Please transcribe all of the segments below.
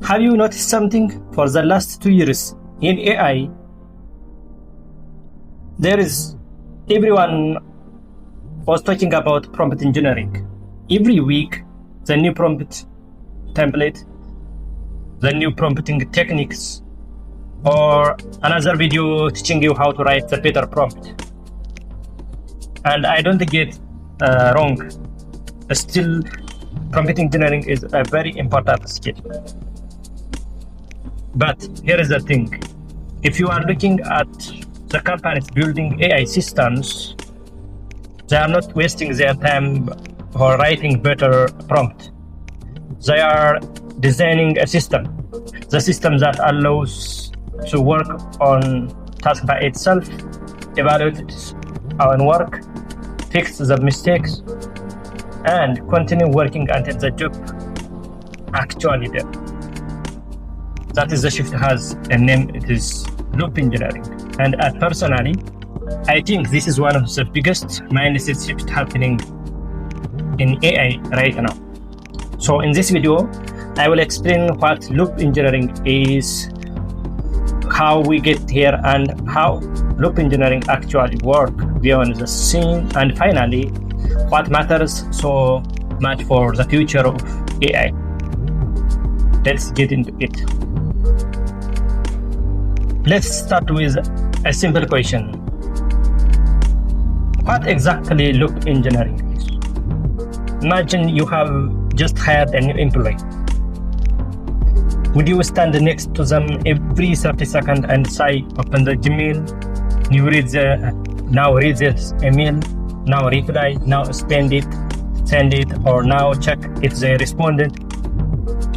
Have you noticed something? For the last 2 years in AI, everyone was talking about prompt engineering. Every week, the new prompt template, the new prompting techniques, or another video teaching you how to write the better prompt. And I don't get wrong. Still, prompt engineering is a very important skill. But here is the thing. If you are looking at the companies building AI systems, they are not wasting their time or writing better prompt. They are designing a system, the system that allows to work on task by itself, evaluate its own work, fix the mistakes, and continue working until the job actually there. That is the shift has a name, it is loop engineering. And personally, I think this is one of the biggest mindset shifts happening in AI right now. So in this video, I will explain what loop engineering is, how we get here, and how loop engineering actually works beyond the scene, and finally, what matters so much for the future of AI. Let's get into it. Let's start with a simple question. What exactly loop engineering is? Imagine you have just hired a new employee. Would you stand next to them every 30 seconds and say, open the Gmail, now read this email, now reply, now send it, or now check if they responded?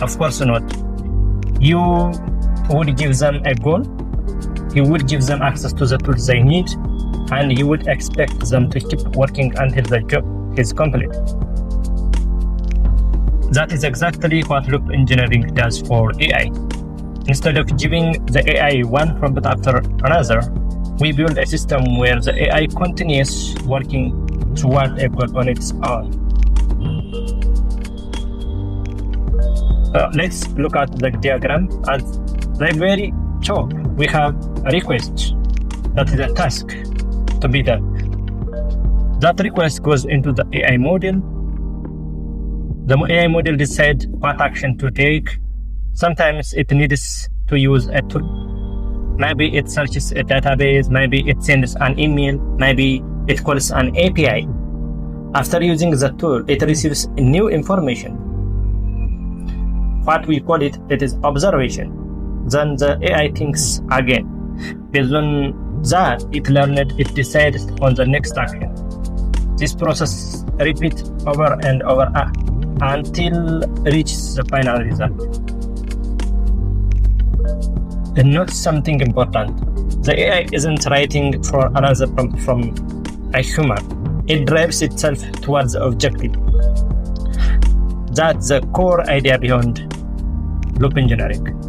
Of course not. You would give them a goal, you would give them access to the tools they need, and you would expect them to keep working until the job is complete. That is exactly what loop engineering does for AI. Instead of giving the AI one prompt after another, we build a system where the AI continues working toward a goal on its own. Let's look at the diagram. At the very top, we have a request. That is a task to be done. That request goes into the AI model. The AI model decides what action to take. Sometimes it needs to use a tool. Maybe it searches a database, maybe it sends an email, maybe it calls an API. After using the tool, it receives new information. What we call it is observation. Then the AI thinks again. Based on that, it learned, it decides on the next action. This process repeats over and over until it reaches the final result. And note something important. The AI isn't writing for another prompt from a human. It drives itself towards the objective. That's the core idea behind loop engineering.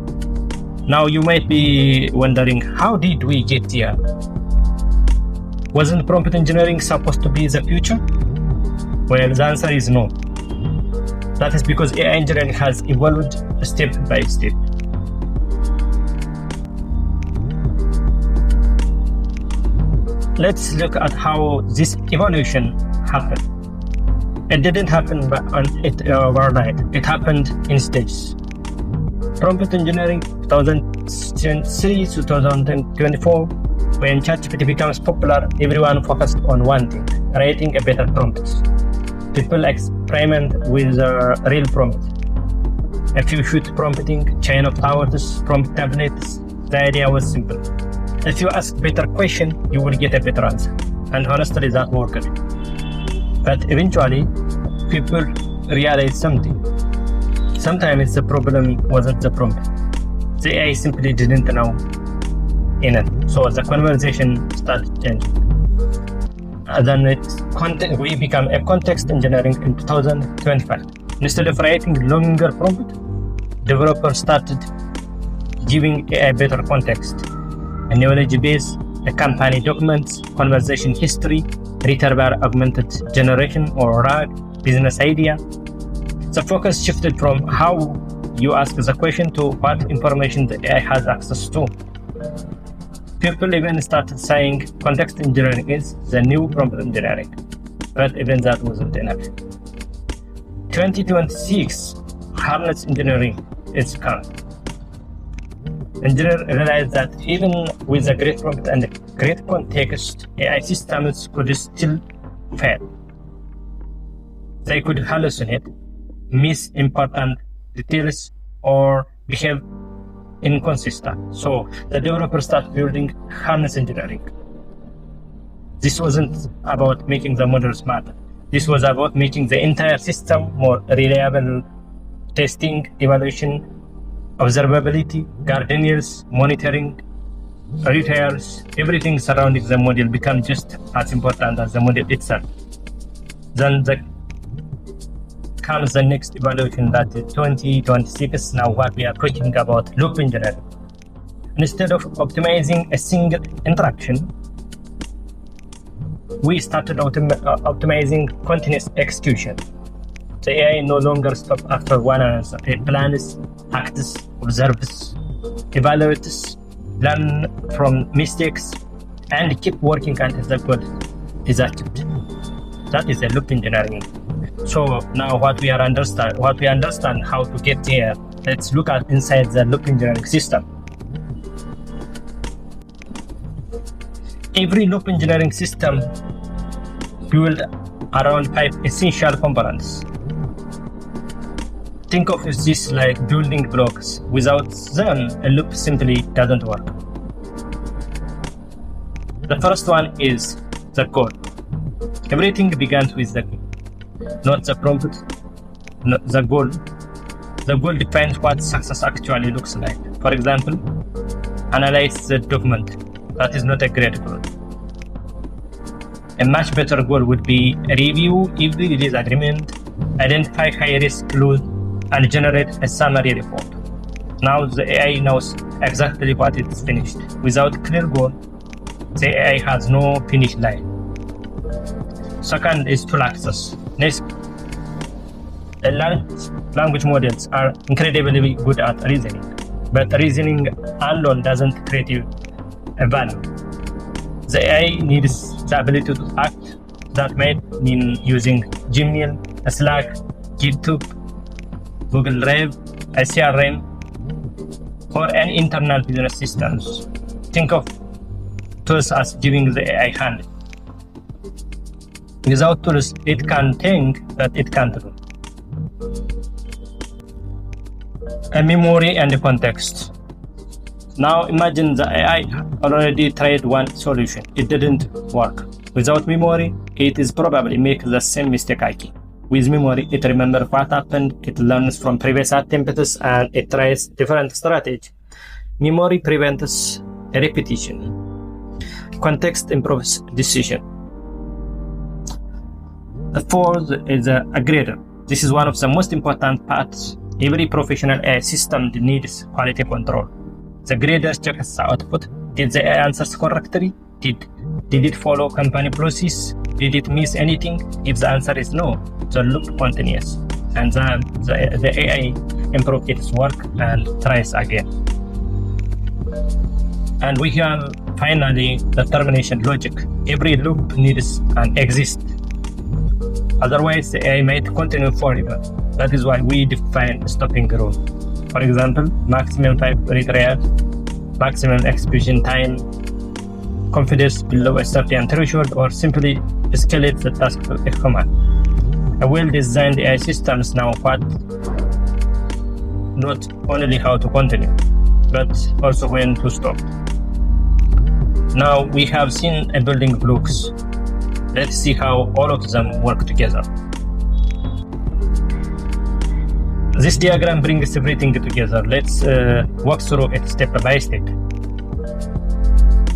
Now you might be wondering, how did we get here? Wasn't prompt engineering supposed to be the future? Well, the answer is no. That is because AI engineering has evolved step by step. Let's look at how this evolution happened. It didn't happen overnight. It happened in stages. Prompt engineering 2003 to 2024, when ChatGPT becomes popular, everyone focused on one thing: writing a better prompt. People experiment with real prompts. A few shoot prompting, chain of thoughts, prompt templates. The idea was simple. If you ask better question, you will get a better answer. And honestly, that worked. But eventually, people realized something. Sometimes the problem wasn't the prompt. The AI simply didn't know enough. So the conversation started changing. And then we became a context engineering in 2025. Instead of writing longer prompt, developers started giving AI better context. A knowledge base, a company documents, conversation history, retrieval augmented generation or RAG, business idea. The focus shifted from how you ask the question to what information the AI has access to. People even started saying context engineering is the new prompt engineering, but even that wasn't enough. 2026, harness engineering is coming. Engineers realized that even with a great prompt and a great context, AI systems could still fail. They could hallucinate, miss important details, or behave inconsistent. So the developers started building harness engineering. This wasn't about making the model smarter. This was about making the entire system more reliable. Testing, evaluation, observability, guardrails, monitoring, retires, everything surrounding the model becomes just as important as the model itself. Then comes the next evaluation, that is 2026. Now what we are talking about, loop engineering. Instead of optimizing a single interaction, we started optimizing continuous execution. The AI no longer stops after one answer. It plans, acts, observes, evaluates, learn from mistakes, and keep working until the goal is achieved. That is a loop engineering. So now what we understand how to get there, let's look at inside the loop engineering system. Every loop engineering system built around 5 essential components. Think of this like building blocks. Without them, a loop simply doesn't work. The first one is the goal. Everything begins with the goal, not the prompt, not the goal. The goal defines what success actually looks like. For example, analyze the document. That is not a great goal. A much better goal would be review every release agreement, identify high-risk clues, and generate a summary report. Now the AI knows exactly what is finished. Without clear goal, the AI has no finish line. Second is tool access. Next, the large language models are incredibly good at reasoning, but reasoning alone doesn't create a value. The AI needs the ability to act. That might mean using Gmail, Slack, GitHub, Google Drive, a CRM, or any internal business systems. Think of tools as giving the AI hand. Without tools, it can think, but it can't do. A memory and a context. Now imagine the AI already tried one solution. It didn't work. Without memory, it is probably make the same mistake again. With memory, it remembers what happened, it learns from previous attempts, and it tries different strategy. Memory prevents repetition. Context improves decision. The fourth is a grader. This is one of the most important parts. Every professional AI system needs quality control. The grader checks the output. Did the AI answers correctly? Did it follow company process? Did it miss anything? If the answer is no, the loop continues, and then the AI improves its work and tries again. And we have finally the termination logic. Every loop needs an exit. Otherwise, the AI might continue forever. That is why we define stopping rule. For example, maximum 5 retries, maximum execution time, confidence below a certain threshold, or simply escalate the task to a command. A well-designed AI systems know what, not only how to continue, but also when to stop. Now we have seen a building blocks. Let's see how all of them work together. This diagram brings everything together. Let's walk through it step by step.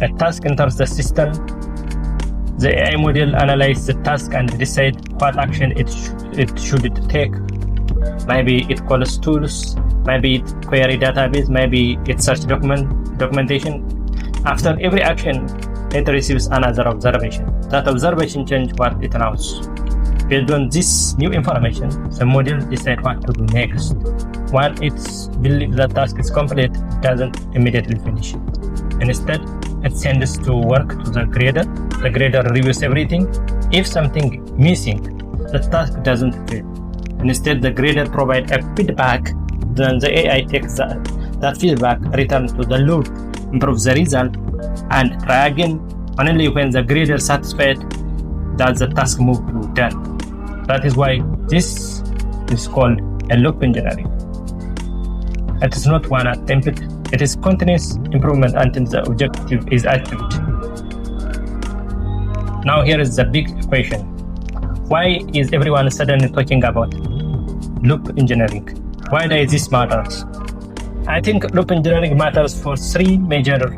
A task enters the system. The AI model analyzes the task and decides what action it should take. Maybe it calls tools, maybe it query database, maybe it search documentation. After every action, it receives another observation. That observation changes what it knows. Based on this new information, the model decides what to do next. While it's believes the task is complete, it doesn't immediately finish. Instead, it sends to work to the grader. The grader reviews everything. If something missing, the task doesn't fail. Instead, the grader provides a feedback. Then the AI takes that feedback, returns to the loop, improves the result, and try again. Only when the grader is satisfied that the task moves to done. That is why this is called a loop engineering. It is not one attempt. It is continuous improvement until the objective is achieved. Now here is the big question. Why is everyone suddenly talking about loop engineering? Why does this matter? I think loop engineering matters for three major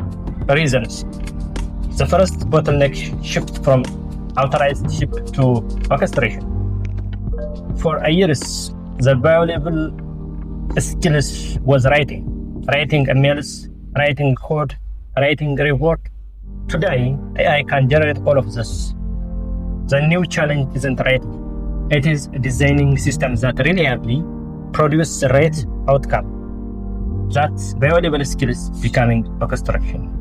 reasons. The first, bottleneck shift from authorized ship to orchestration. For years, the valuable skills was writing emails, writing code, writing report. Today, AI can generate all of this. The new challenge isn't writing. It is designing systems that reliably produce the right outcome. That's valuable skills becoming orchestration.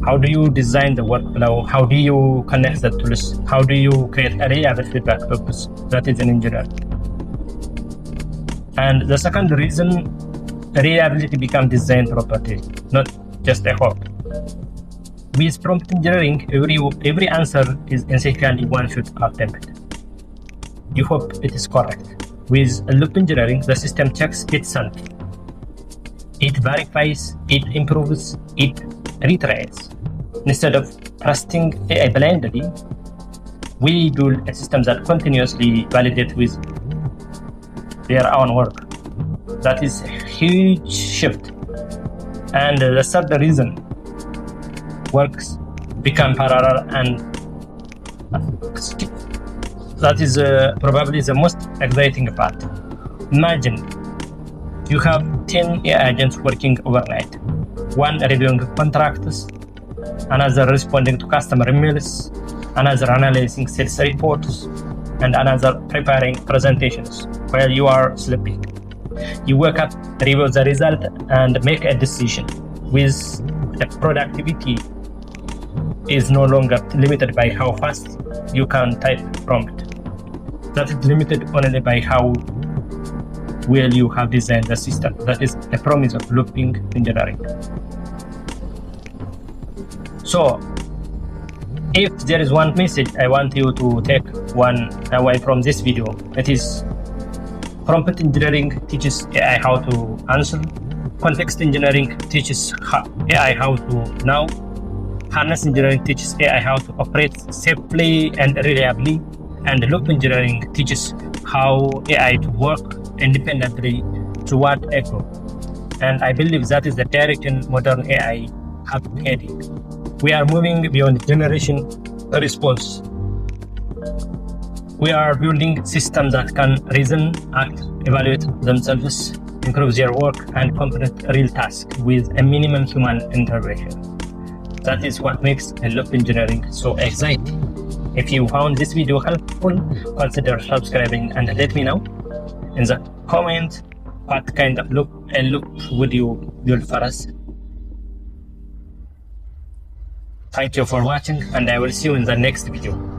How do you design the workflow? How do you connect the tools? How do you create a reliable feedback loop? That is an engineer. And the second reason, reliability becomes design property, not just a hope. With prompt engineering, every answer is essentially one shot attempt. You hope it is correct. With loop engineering, the system checks itself. It verifies, it improves, it retries. Instead of trusting AI blindly, we build a system that continuously validates with their own work. That is a huge shift. And the third reason, works become parallel, and that is probably the most exciting part. Imagine you have 10 AI agents working overnight. One reviewing contracts, another responding to customer emails, another analyzing sales reports, and another preparing presentations while you are sleeping. You wake up, review the result, and make a decision. With the productivity is no longer limited by how fast you can type prompt. That is limited only by how well you have designed the system. That is a promise of looping engineering. So, if there is one message I want you to take one away from this video, it is prompt engineering teaches AI how to answer. Context engineering teaches AI how to know. Harness engineering teaches AI how to operate safely and reliably. And loop engineering teaches how AI to work independently toward a goal. And I believe that is the direction modern AI is heading. We are moving beyond generation response. We are building systems that can reason, act, evaluate themselves, improve their work, and complete real tasks with a minimum human intervention. That is what makes loop engineering so exciting. If you found this video helpful, consider subscribing and let me know in the comment what kind of loop would you build for us. Thank you for watching, and I will see you in the next video.